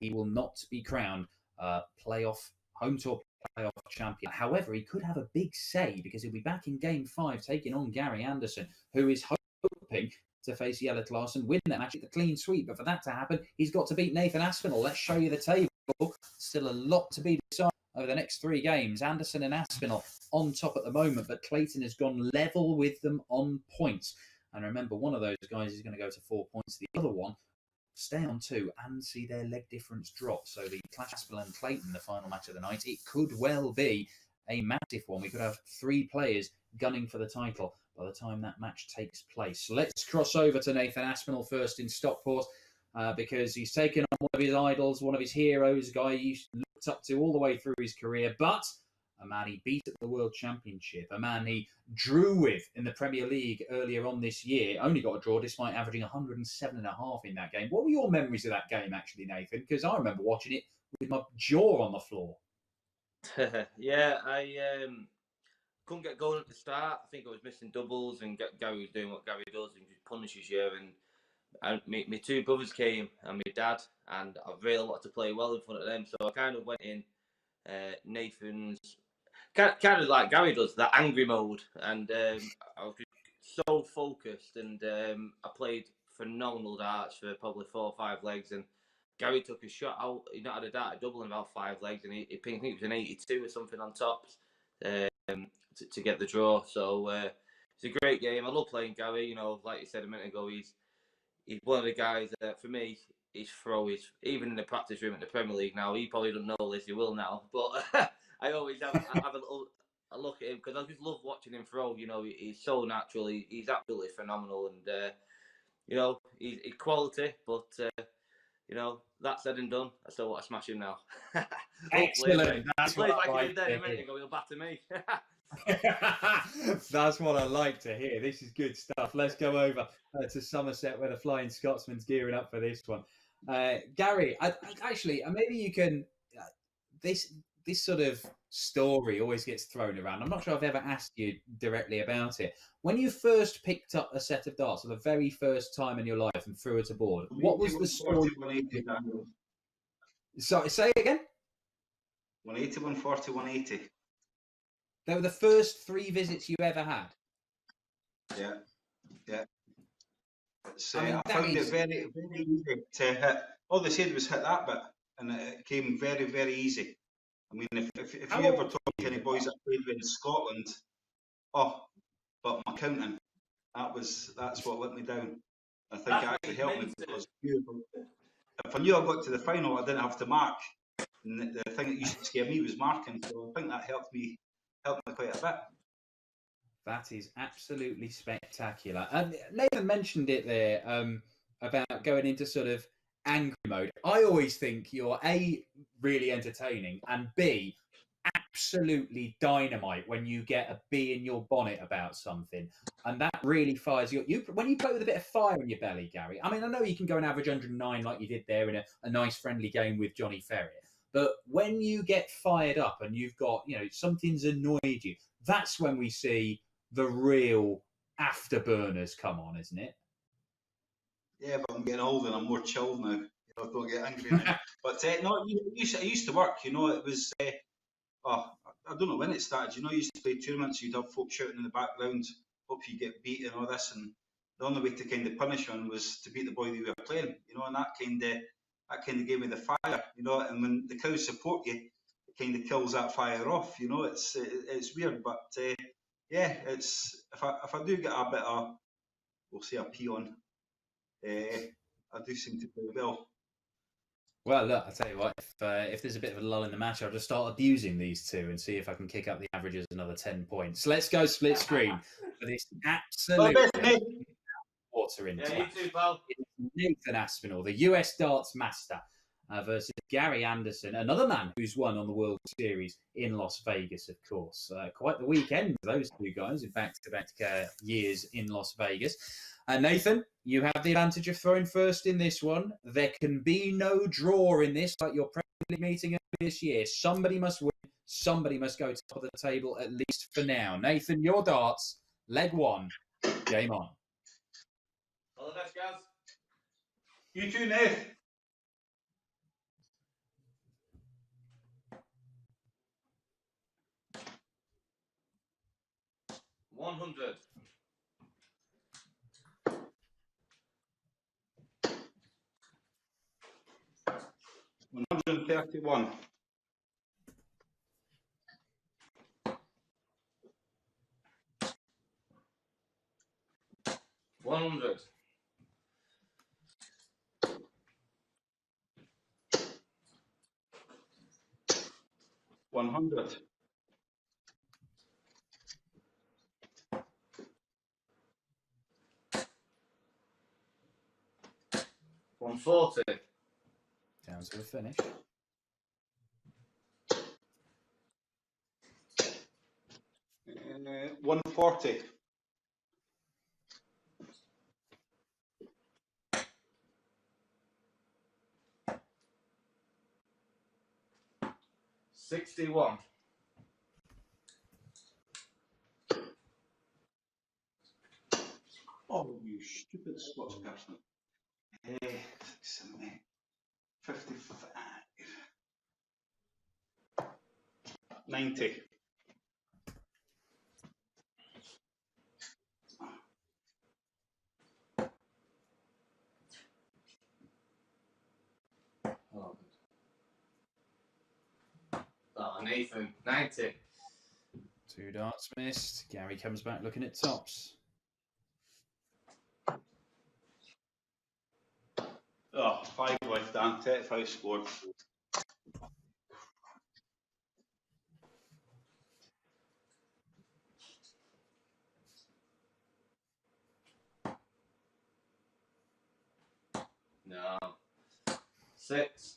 he will not be crowned home tour playoff champion. However, he could have a big say because he'll be back in Game 5 taking on Gary Anderson, who is hoping to face Jelle Claesson, win that match at the clean sweep. But for that to happen, he's got to beat Nathan Aspinall. Let's show you the table. Still a lot to be decided over the next 3 games. Anderson and Aspinall on top at the moment, but Clayton has gone level with them on points. And remember, one of those guys is going to go to 4 points. The other one stay on 2 and see their leg difference drop. So the clash Aspinall and Clayton, the final match of the night, it could well be a massive one. We could have 3 players gunning for the title by the time that match takes place. So let's cross over to Nathan Aspinall first in Stockport because he's taken on one of his idols, one of his heroes, a guy he looked up to all the way through his career, but a man he beat at the World Championship, a man he drew with in the Premier League earlier on this year. Only got a draw despite averaging 107.5 in that game. What were your memories of that game, actually, Nathan? Because I remember watching it with my jaw on the floor. Yeah, I couldn't get going at the start. I think I was missing doubles, and Gary was doing what Gary does and just punishes you. And my 2 brothers came and my dad, and I really wanted to play well in front of them. So I kind of went in Nathan's kind of like Gary does, that angry mode, and I was just so focused, and I played phenomenal darts for probably 4 or 5 legs, and Gary took a shot out. He not had a dart double in about 5 legs, and I think it was an 82 or something on tops to get the draw. So it's a great game. I love playing Gary. You know, like you said a minute ago, he's one of the guys that for me, his throw is, even in the practice room at the Premier League now, he probably doesn't know this, he will now, but I always have a look at him because I just love watching him throw. You know, he's so natural, he's absolutely phenomenal, and you know, he's quality, but you know, that said and done, I still want to smash him now. Excellent. That's what I like to hear. A minute ago, he'll batter me. That's what I like to hear. This is good stuff. Let's go over to Somerset where the Flying Scotsman's gearing up for this one. Gary, actually, maybe you can. This sort of story always gets thrown around. I'm not sure I've ever asked you directly about it. When you first picked up a set of darts for the very first time in your life and threw it aboard, what was the story? Sorry, say it again. 180, 140, 180. They were the first 3 visits you ever had. Yeah. I found it very, very easy to hit. All they said was hit that bit, and it came very, very easy. I mean, if you ever talk to any boys that played in Scotland, but my counting, that's what let me down. I think it actually helped me because if I knew I got to the final, I didn't have to mark. And the thing that used to scare me was marking, so I think that helped me quite a bit. That is absolutely spectacular. And Nathan mentioned it there about going into sort of angry mode. I always think you're A, really entertaining, and B, absolutely dynamite when you get a bee in your bonnet about something. And that really fires you. When you play with a bit of fire in your belly, Gary, I mean, I know you can go and average 109 like you did there in a nice friendly game with Johnny Ferrier. But when you get fired up and you've got, you know, something's annoyed you, that's when we see the real afterburners come on, isn't it? Yeah, but I'm getting older and I'm more chilled now. You know, don't get angry now. But no, it used to work. You know, it was. I don't know when it started. You know, you used to play tournaments. You'd have folk shouting in the background, "Hope you get beat" and all this. And the only way to kind of punish one was to beat the boy that you were playing. You know, and that kind of gave me the fire. You know, and when the crowd support you, it kind of kills that fire off. You know, it's weird, but yeah, it's if I do get a bit of, we'll say, a peon. I do seem to play well. Well, look, I'll tell you what, if there's a bit of a lull in the match, I'll just start abusing these two and see if I can kick up the averages another 10 points. Let's go split screen for this absolute water in. Yeah, you too, pal. Nathan Aspinall, the US darts master, versus Gary Anderson, another man who's won on the World Series in Las Vegas, of course. Quite the weekend for those two guys in back-to-back years in Las Vegas. Nathan, you have the advantage of throwing first in this one. There can be no draw in this, like your Premier League meeting this year. Somebody must win. Somebody must go top of the table, at least for now. Nathan, your darts, leg 1, game on. All the best, guys. You too, Nate. 100. 131. 100. 100. 140. Down to a finish. 140. 61. Oh, you stupid Scotch person. 70. 55. 90. Oh, Nathan. 90. 2 darts missed. Gary comes back looking at tops. Oh, 5 left, Dan. 35 scored. No. 6.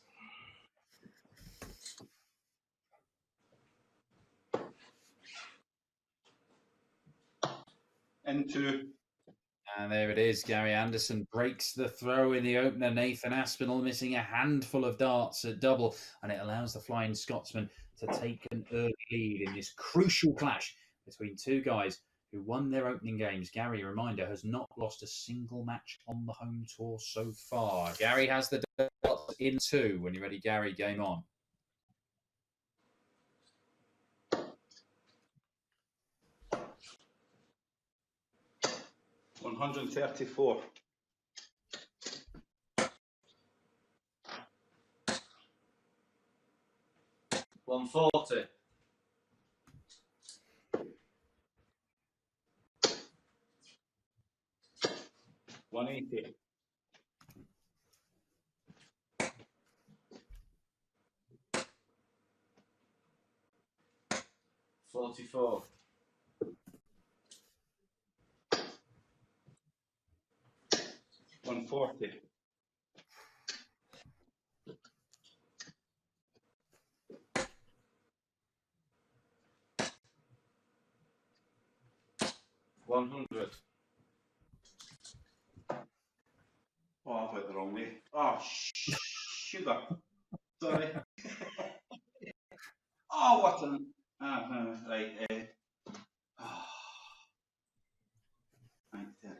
Into. And there it is. Gary Anderson breaks the throw in the opener. Nathan Aspinall missing a handful of darts at double, and it allows the Flying Scotsman to take an early lead in this crucial clash between two guys who won their opening games. Gary, a reminder, has not lost a single match on the home tour so far. Gary has the darts in 2. When you're ready, Gary, game on. 134. 140. 180. 44. 140. 100. Oh, I went the wrong way. Oh, sugar. Sorry. Oh, what an. Right. Oh. Right there.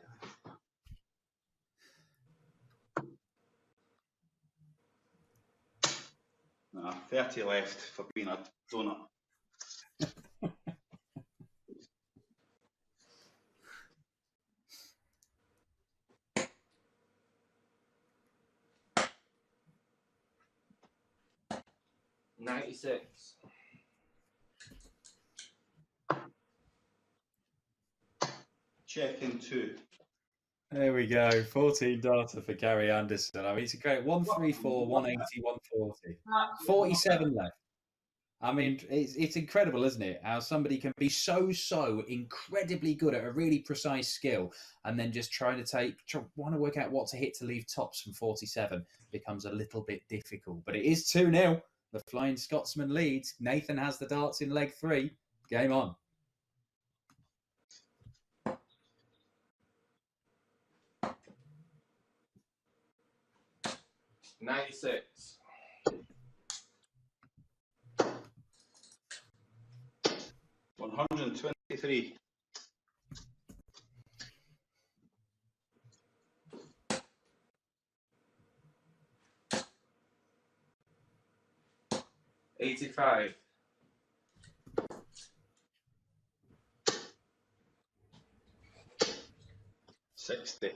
No, 30 left for being a donut. $96. Check in 2. There we go. 14 data for Gary Anderson. I mean, it's a great 134, 180, 140. 47 left. I mean, it's incredible, isn't it? How somebody can be so incredibly good at a really precise skill and then just want to work out what to hit to leave tops from 47 becomes a little bit difficult. But it is 2-0. The Flying Scotsman leads. Nathan has the darts in leg 3. Game on. 96. 123. 85. 60.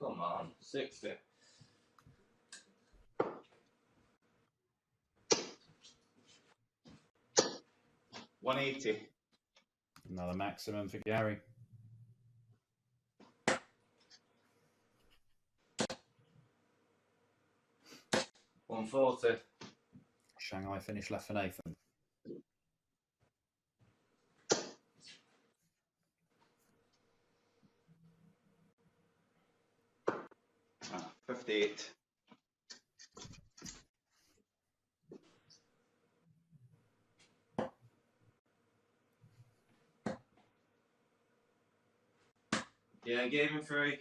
Come on, 60. 180. Another maximum for Gary. 140. Shanghai finish left for Nathan. 58. Yeah, gave him 3.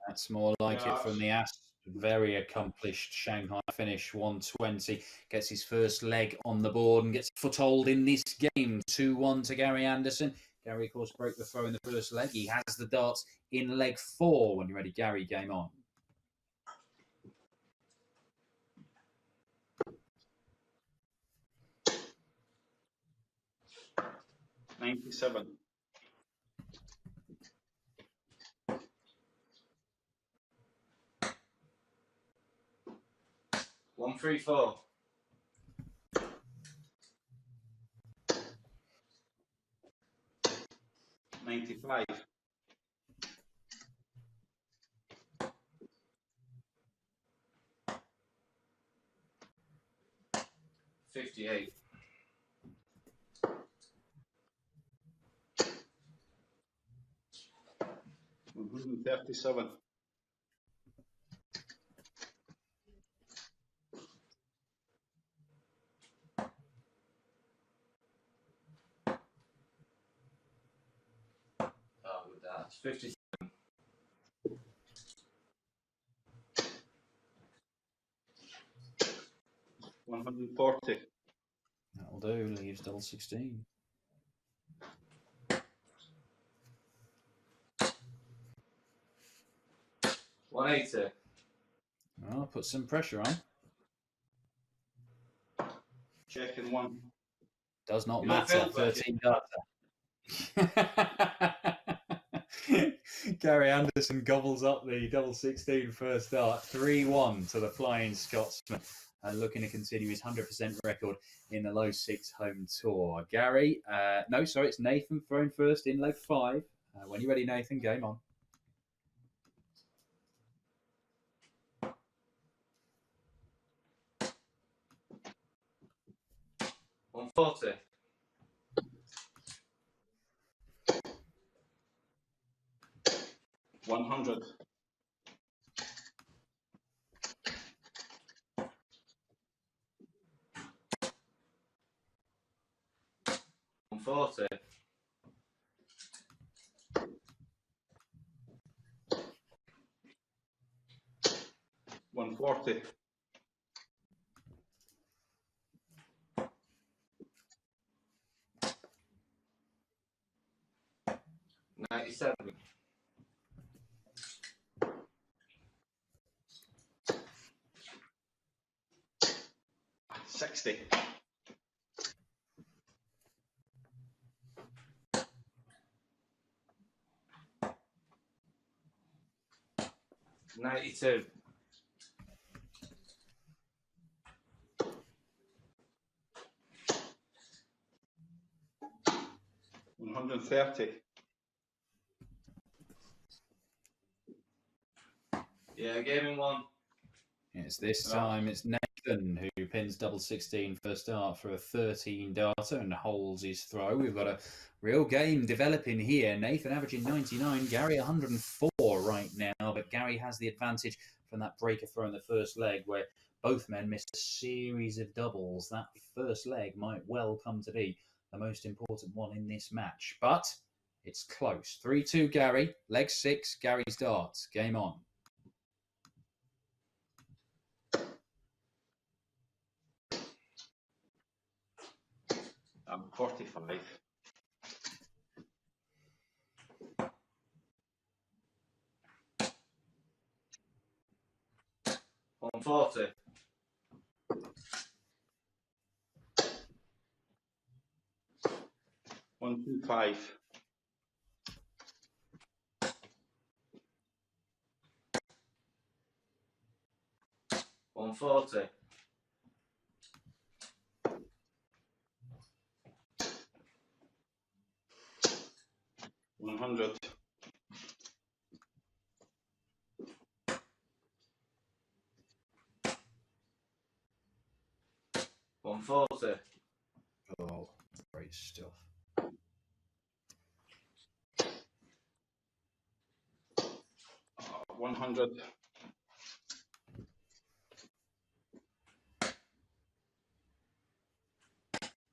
That's more like it from the Ast. Very accomplished Shanghai finish, 120. Gets his first leg on the board and gets a foothold in this game. 2-1 to Gary Anderson. Gary, of course, broke the throw in the first leg. He has the darts in leg 4. When you're ready, Gary, game on. $97. 134. 95. 58. 137. 50. 140. That'll do. Leaves double 16. 180. Oh, put some pressure on. Checking 1. Does not You don't matter. feel pressure. 13 data. Gary Anderson gobbles up the double 16 first dart. 3-1 to the Flying Scotsman. Looking to continue his 100% record in the Low6 home tour. Gary, no, sorry, it's Nathan thrown first in leg 5. When you're ready, Nathan, game on. $140. 100. 140. 140. 97. 60. 92. 130. Yeah, I gave him 1. It's this time, it's Nathan who pins double 16 first dart for a 13 darter and holds his throw. We've got a real game developing here. Nathan averaging 99, Gary 104 right now, but Gary has the advantage from that breaker throw in the first leg where both men missed a series of doubles. That first leg might well come to be the most important one in this match, but it's close. 3-2 Gary, leg 6, Gary's darts. Game on. I'm 45. 140. 125. 140. 100. 140. Oh, great stuff. 100.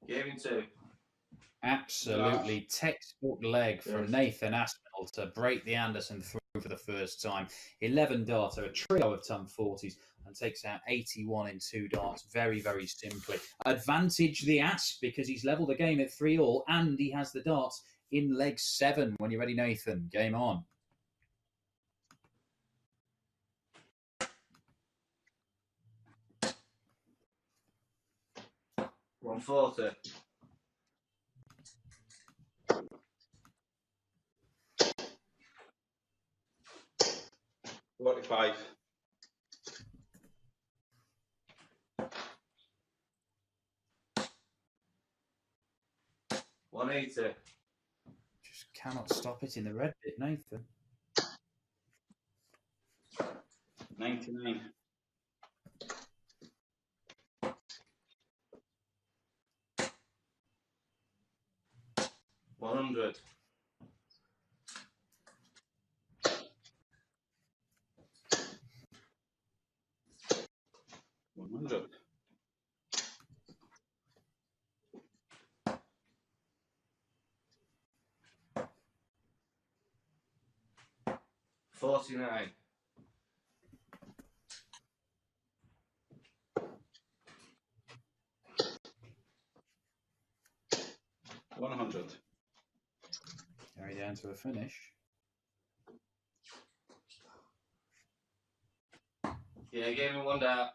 Game 2. Absolutely textbook leg from Nathan Aspinall to break the Anderson through for the first time. 11 data, a trio of ton 40s, and takes out 81 in 2 darts very, very simply. Advantage the Asp because he's levelled the game at 3-all and he has the darts in leg 7. When you're ready, Nathan, game on. $140. 45. 180. Just cannot stop it in the red bit, Nathan. 99. 100. 100. 49. 100. Carry down to a finish. Yeah, game in 1 dart.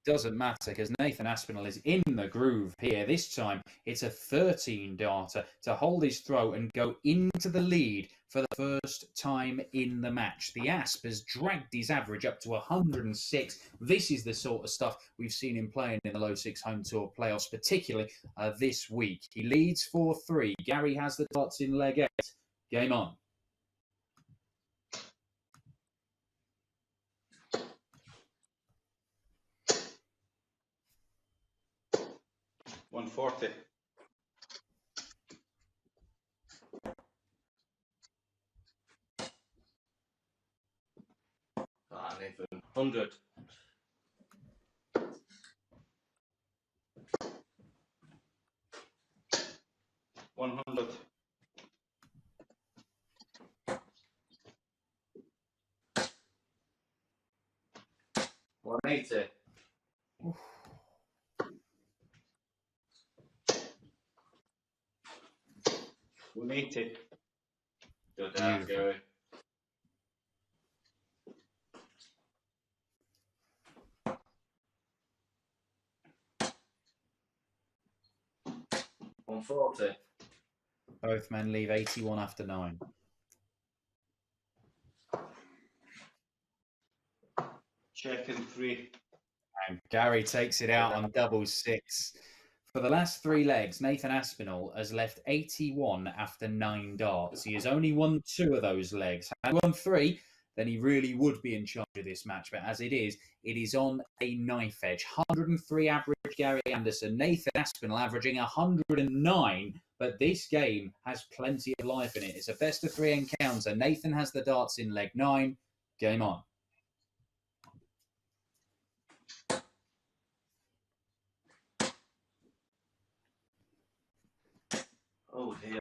Doesn't matter because Nathan Aspinall is in the groove here. This time it's a 13 darter to hold his throw and go into the lead for the first time in the match. The Asp has dragged his average up to 106. This is the sort of stuff we've seen him playing in the Low6 Home Tour playoffs, particularly this week. He leads 4-3. Gary has the darts in leg 8. Game on. 140. 100. 100. 180. 180. Good dart, Gary. 140. Both men leave 81 after 9. Checking 3. And Gary takes it out on double 6. For the last 3 legs, Nathan Aspinall has left 81 after 9 darts. He has only won 2 of those legs. Had he won 3, then he really would be in charge of this match. But as it is on a knife edge. 103 average Gary Anderson. Nathan Aspinall averaging 109. But this game has plenty of life in it. It's a best of 3 encounter. Nathan has the darts in leg 9. Game on. Oh dear.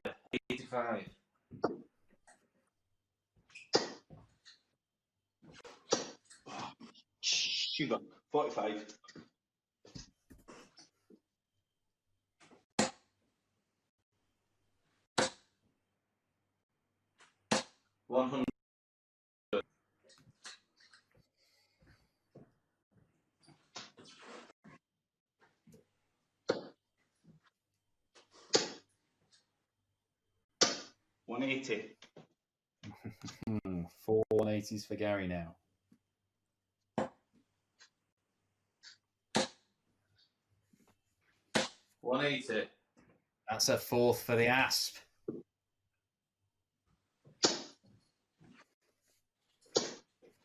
85. Sugar. 45. 100. 180. 4 180s for Gary now. $180. That's a fourth for the Asp.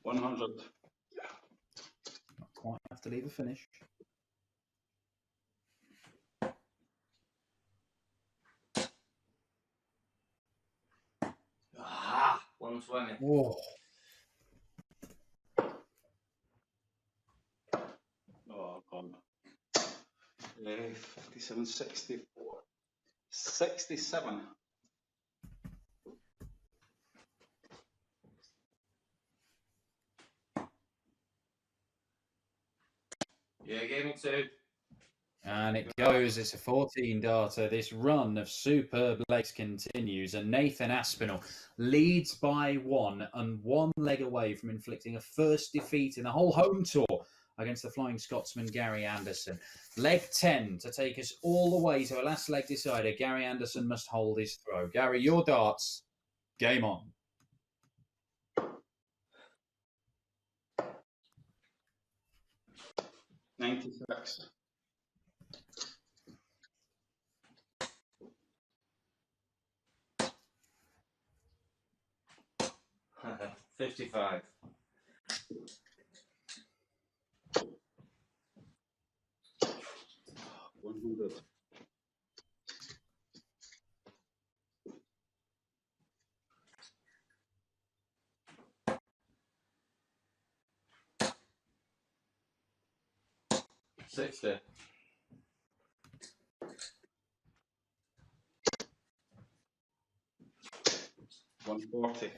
100. Not quite have to leave a finish. Ah, 120. Whoa. Oh, God. 57, 64. 67. Yeah, gave me 2. And it goes. It's a 14-darter. This run of superb legs continues, and Nathan Aspinall leads by 1 and 1 leg away from inflicting a first defeat in the whole home tour against the Flying Scotsman Gary Anderson. Leg 10 to take us all the way to a last leg decider. Gary Anderson must hold his throw. Gary, your darts. Game on. $96. 55. 100. 60. 140.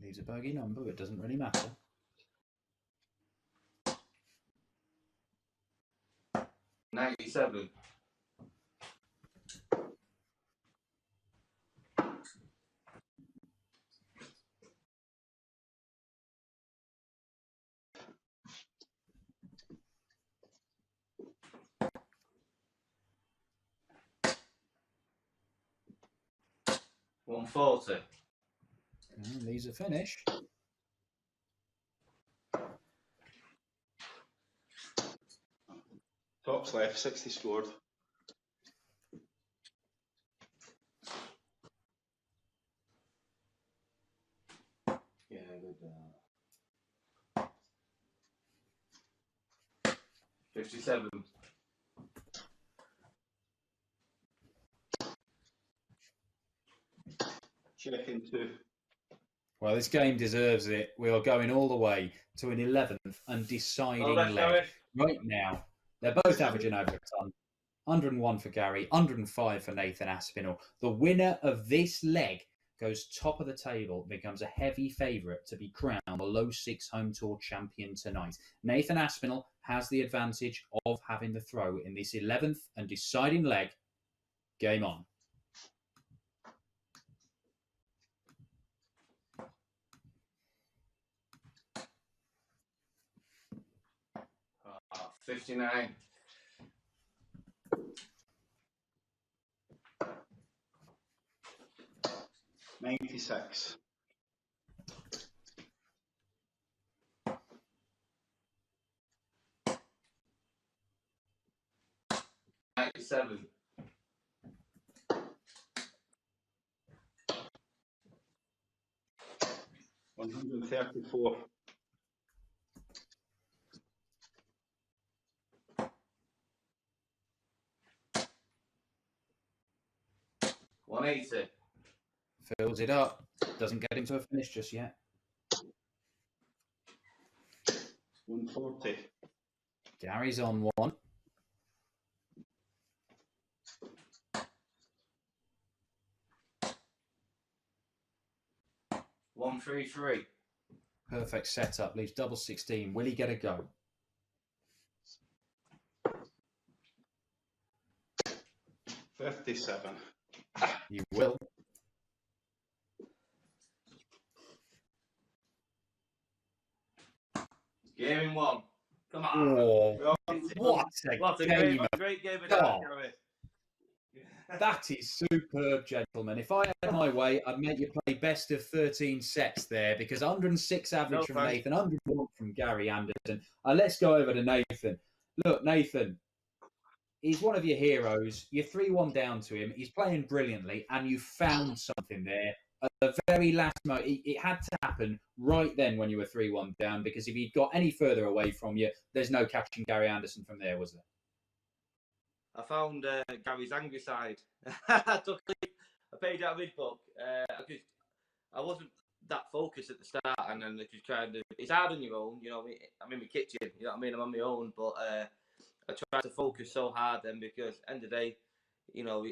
Leaves a bogey number, but it doesn't really matter. 97. 140. Leaves a finish. Tops left, 60 scored. Yeah, good. 57. Checking 2. Well, this game deserves it. We are going all the way to an 11th and deciding leg. Right now, they're both averaging over a ton. 101 for Gary, 105 for Nathan Aspinall. The winner of this leg goes top of the table, becomes a heavy favourite to be crowned the Low6 Home Tour champion tonight. Nathan Aspinall has the advantage of having the throw in this 11th and deciding leg. Game on. Oh, 59. 96. 97. 134. 180. Fills it up. Doesn't get him to a finish just yet. 140. Gary's on 1. 133. Perfect setup. Leaves double 16. Will he get a go? $57. You will. Game in 1. Come on. Oh, what a What a game great game of God. that, Gary. That is superb, gentlemen. If I had my way, I'd make you play best of 13 sets there, because 106 average from thanks. Nathan, 101 from Gary Anderson. Let's go over to Nathan. Look, Nathan, he's one of your heroes. You're 3-1 down to him. He's playing brilliantly, and you found something there. At the very last moment, it had to happen right then when you were 3-1 down, because if he'd got any further away from you, there's no catching Gary Anderson from there, was there? I found Gary's angry side. I paid out mid book because I wasn't that focused at the start, and then it just kind of, it's hard on your own, you know. I'm in my kitchen, you know what I mean. I'm on my own, but I tried to focus so hard then, because end of the day, you know,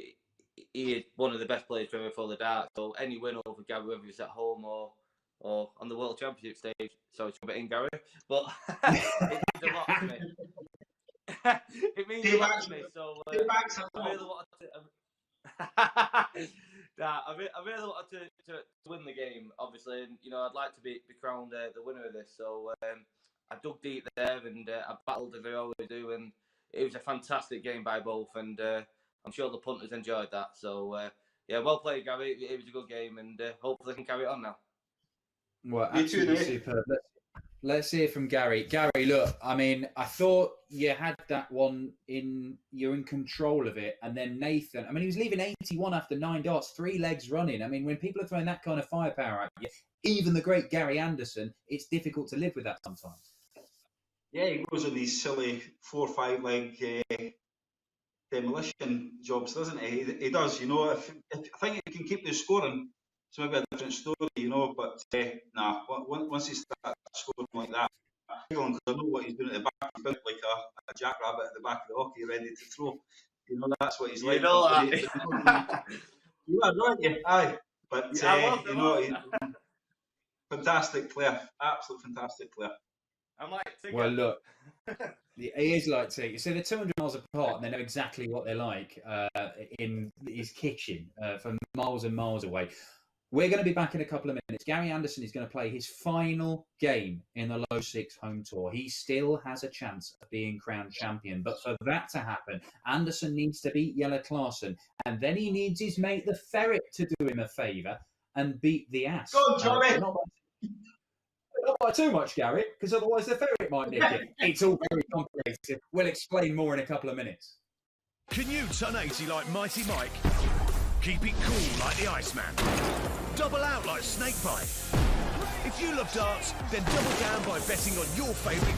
he is one of the best players to ever throw the dart. So any win over Gary, whether it's at home or on the World Championship stage, sorry to rub it in, Gary, but it means a lot to me. It means a lot to me. So I really wanted to. I really wanted to win the game, obviously, and you know, I'd like to be crowned the winner of this. So I dug deep there, and I battled as I always do, and it was a fantastic game by both, and I'm sure the punters enjoyed that. So yeah, well played, Gary. It was a good game, and hopefully I can carry it on now. Well, absolutely superb. Let's hear from Gary. Gary, look, I mean, I thought you had that one you're in control of it. And then Nathan, I mean, he was leaving 81 after 9 darts, 3 legs running. I mean, when people are throwing that kind of firepower at you, even the great Gary Anderson, it's difficult to live with that sometimes. Yeah, he goes on these silly 4 or 5 leg demolition jobs, doesn't he? He does, you know. If I think he can keep the scoring, it's maybe a different story, you know. But nah, once he starts scoring like that, I know what he's doing at the back. He's built like a jackrabbit at the back of the hockey, ready to throw. You know, that's what he's like. You know that. You are, don't you? Aye. But you know, fantastic player, absolute fantastic player. I'm like Tigger. Well, look, he is like Tigger. So they're 200 miles apart, and they know exactly what they're like in his kitchen from miles and miles away. We're going to be back in a couple of minutes. Gary Anderson is going to play his final game in the Low6 home tour. He still has a chance of being crowned champion. But for that to happen, Anderson needs to beat Jelle Klaasen. And then he needs his mate, the Ferret, to do him a favour and beat the Ass. Go on, Johnny! Not by too much, Gary, because otherwise the Ferret might nick it. It's all very complicated. We'll explain more in a couple of minutes. Can you turn 80 like Mighty Mike? Keep it cool like the Iceman? Double out like Snakebite? If you love darts, then double down by betting on your favourite